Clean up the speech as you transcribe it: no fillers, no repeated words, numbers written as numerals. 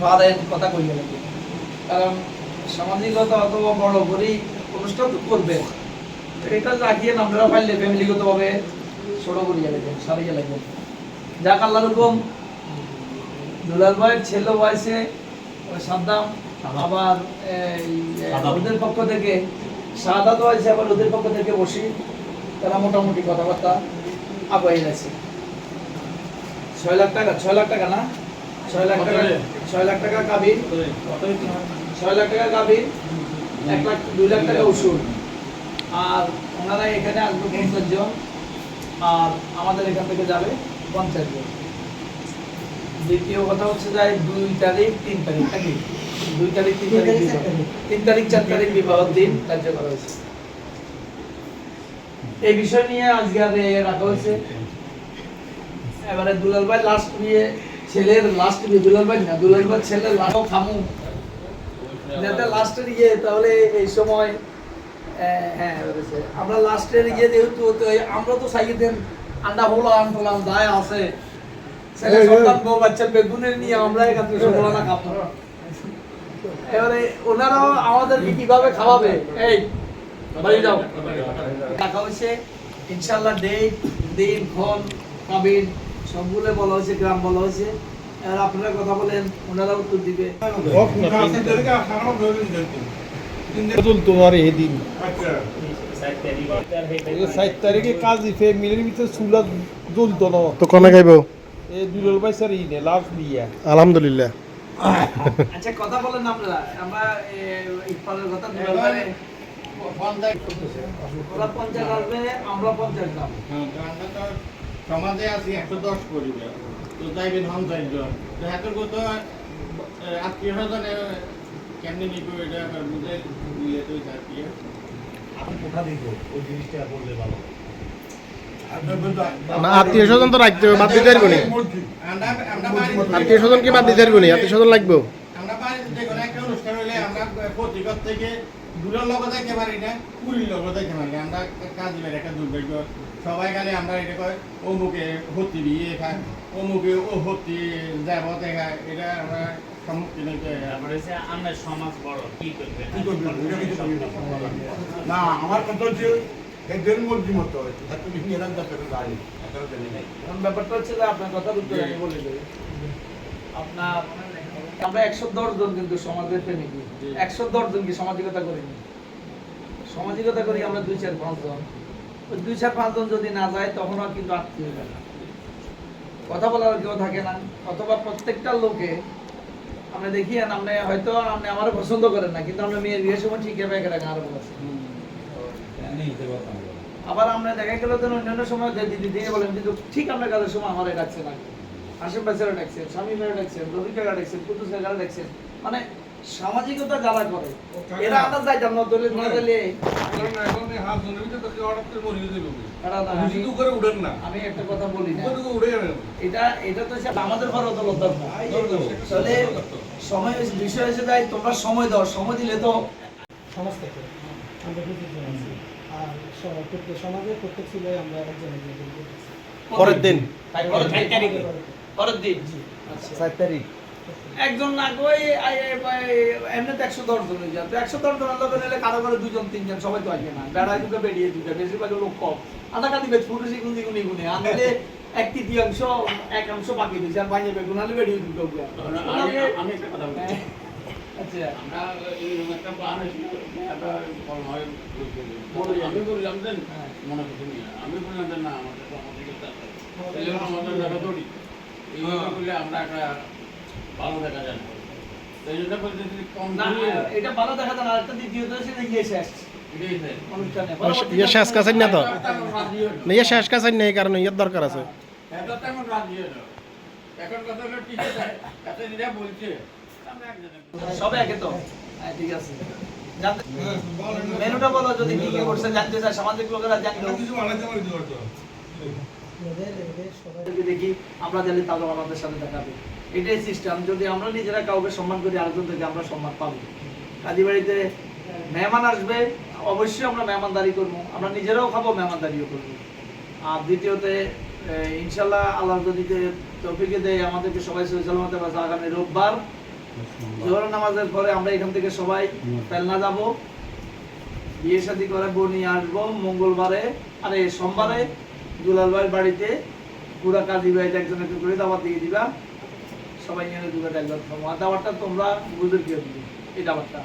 কথা কইয়া লাগে, কারণ সামাজিকতা অত বড় করেই অনুষ্ঠান তো করবে, এটা রাখিয়ে আপনারা পাইলে ফ্যামিলিগতভাবে ছোট করিয়া লাগবেন, সারিয়া লাগবেন। যাক আল্লাহর হুকুম, দুলাল ভাইয়ের ছেলে বয়সে সাদ্দাম, আবার ওদের পক্ষ থেকে শাহাদাত হয়েছে, আবার ওদের পক্ষ থেকে বসি, তারা মোটামুটি কথাবার্তা আগাই গেছে। 6 লাখ টাকা, 6 লাখ টাকা না, 6 লাখ টাকা, 6 লাখ টাকা কাবিন, 6 লাখ টাকা কাবিন, 1 লাখ 2 লাখ টাকা উসুল। আর ওনারা এখানে আসবে 50 জন, আর আমাদের এখান থেকে যাবে 50 জন। দ্বিতীয় কথা হচ্ছে যায় 2 তারিখ 3 তারিখ নাকি 2 তারিখ 3 তারিখ 3 তারিখ 4 তারিখ বিবাহের দিন ধার্য করা হয়েছে। এই বিষয় নিয়ে আজকে রাখা হয়েছে। এবারে দুলাল ভাই লাস্ট বিয়ে, ছেলের লাস্ট বিয়ে, দুলাল ভাই না, দুলাল ভাই ছেলের লাস্ট খামু যাতে লাস্টের ইয়ে, তাহলে এই সময় হ্যাঁ আমরা লাস্টের ইয়ে যেহেতু আমরা তো চাইতেন আন্ডা হলো আনলাম দায় আছে ছেলে সন্তান বউ বাচ্চা বেগুনের নিয়ে আমরা এখান থেকে সফলতা খাবো। এবারে ওনারাও আমাদেরকে কিভাবে খাওয়াবে, এই বাড়ি যাও টাকা হয়েছে ইনশাল্লাহ, ডেট দিন ক্ষণ কাবিন সবগুলো বলা হয়েছে, গ্রাম বলা হয়েছে। আর আপনারা কথা বলেন, ওনারা উত্তর দিবে। তোমার এই দিন 7 তারিখে কাজ মিলের ভিতরে চুলা জ্বলতো না তো কোনে খাইব? এই দুলাল ভাই স্যার ই নে লাস্ট বিয়া আলহামদুলিল্লাহ। আচ্ছা কথা বলেন আপনারা, আমরা ইফতারের কথা দুলাল ভাই ওরা 50 আসবে, আমরা 50 যাব। সমাজে আছি 110 পরিবার, তো যাইবেন 50 জন, তো এত কত আত্মীয় স্বজন কেমনি নিব, এটা বুঝে নিয়ে তো থাকি আপনি কোথা দিব ওই জিনিসটা বললে ভালো। না আত্মীয় স্বজন তো রাখতে হবে, বাদ দিতে পারবো না। আত্মীয় স্বজন কি বাদ দিতে পারবো না? আত্মীয় স্বজন লাগবে। আমরা বাড়িতে যে কোনো একটা অনুষ্ঠান হলে আমরা প্রতিগত থেকে দূরের লোক দেখতে পারি না, পুরীর লোক দেখতে পারি না। আমরা কাজের একটা দুর্ভাগ্য, সবাই খালি আমরা এটা কয় অমুকে হতি দিয়ে খায়, অমুকে ও হতি যাব দেখা, এটা আমরা সম্মুখীন হতে আমরা সমাজ বড় কি করবে না। আমার কথা হচ্ছে এদের মধ্যে মতো এত নিরান দরকার গাড়ি এত জানি নাই। ব্যাপারটা হচ্ছে যে আপনার কথার উত্তর আমি বলে দেই। আপনার আমরা 110 জন কিন্তু সমাজের প্রেমিক, 110 জন কি সামাজিকতা করিনি, সামাজিকতা করি আমরা 2-4-5 জন। ওই 2-4-5 জন যদি না যায় তখন আর কিন্তু আত্মীয় হয় না, কথা বলার কেউ থাকে না। অথবা প্রত্যেকটা লোকে আমরা দেখি, আপনি হয়তো আপনি আমারও পছন্দ করেন না, কিন্তু আমরা মেয়ের বিয়ের সময় ঠিক হবে একটা গাঁর বলছে। আবার আমরা দেখা গেল যে অন্যান্য সময় দিদি দিয়ে বলেন, কিন্তু ঠিক আপনার কাজের সময় আমার ডাকছে না, হাসিম ভাইসেরা ডাকছেন, স্বামী মেয়েরা ডাকছেন, রবি কাকা ডাকছেন, কুতুস কাকা ডাকছেন, মানে সামাজিকতা যারা করে এরা আদার যায় জানো দলে না দলে। আমি একটা কথা বলি না, এটা তো আমাদের ঘর অদলত তাহলে সময় বিষয় এসে যায়, তোমরা সময় দাও, সময় দিলে তো সমাজ থেকে আমরা আর সমাজের প্রত্যেক ছেলে আমরা একজন পরের দিন পরের দিন 7 তারিখ একজন না কই এমনিতে 110 জন হয়ে যায়, তো 110 জন লোক নিলে কারো করে 2 জন 3 জন সবাই তো আসবে না, বেড়ায় দুটো বেরিয়ে দুটো, বেশিরভাগ লোক কম, আধা কাঁদি বেশ ফুটে গুনি গুনি গুনি আনলে 1/3 1 বাকি দিয়েছে, আর বাইরে বেগুন আলু বেরিয়ে দুটো। আমি একটা কথা বলি, আচ্ছা আমরা এই একটা প্ল্যান হয়েছিল, একটা ফল হয় আমি বললাম যে মনে কিছু নিয়ে, আমি বললাম যে না আমাদের সামাজিকতা এই জন্য আমাদের দেখা দৌড়ি এইভাবে করলে আমরা একটা ভালো দেখা যায় না, এই জন্য বলতে কম না এটা ভালো দেখা যায় না। আরেকটা দ্বিতীয়ত সেটা গিয়ে শেষ অনুষ্ঠানে ইয়ে শেষ কাছেন না তো, না ইয়ে শেষ কাছেন না, এই কারণে ইয়ের দরকার আছে। এটা তো এখন রাজি হলো, এখন কথা হলো ঠিক আছে, এত যেটা বলছে সবে একে তো ঠিক আছে। মেনুটা বলো, যদি কি কি করছে জানতে চায় সামাজিক লোকেরা জানলো দেখি, আমরা জানি তাহলে আমাদের সাথে দেখাবে, এটাই সিস্টেম। যদি আমরা নিজেরা কাউকে সম্মান করি, আরেকজন থেকে আমরা সম্মান পাবো। কাজী বাড়িতে মেহমান আসবে, অবশ্যই আমরা মেহমানদারি করবো, আমরা নিজেরাও খাবো, মেহমানদারিও করবো। আর দ্বিতীয়তে ইনশাল্লাহ আল্লাহ যদি তৌফিকে দেয় আমাদেরকে সবাই সহি সালামতে আগামী রোববার জোহর নামাজের পরে আমরা এখান থেকে সবাই পেলনা যাব, বিয়ে শাদী করে বউ নিয়ে আসবো মঙ্গলবারে, আরে সোমবারে দুলাল ভাইয়ের বাড়িতে পুরা কাজী ভাইতে একজন একজন করে দাওয়াত দিয়ে দিবা, সবাই নিয়ে দুটো একবার দাওয়াতটা তোমরা বুঝে দিয়ে দিবে এই দাওয়াতটা।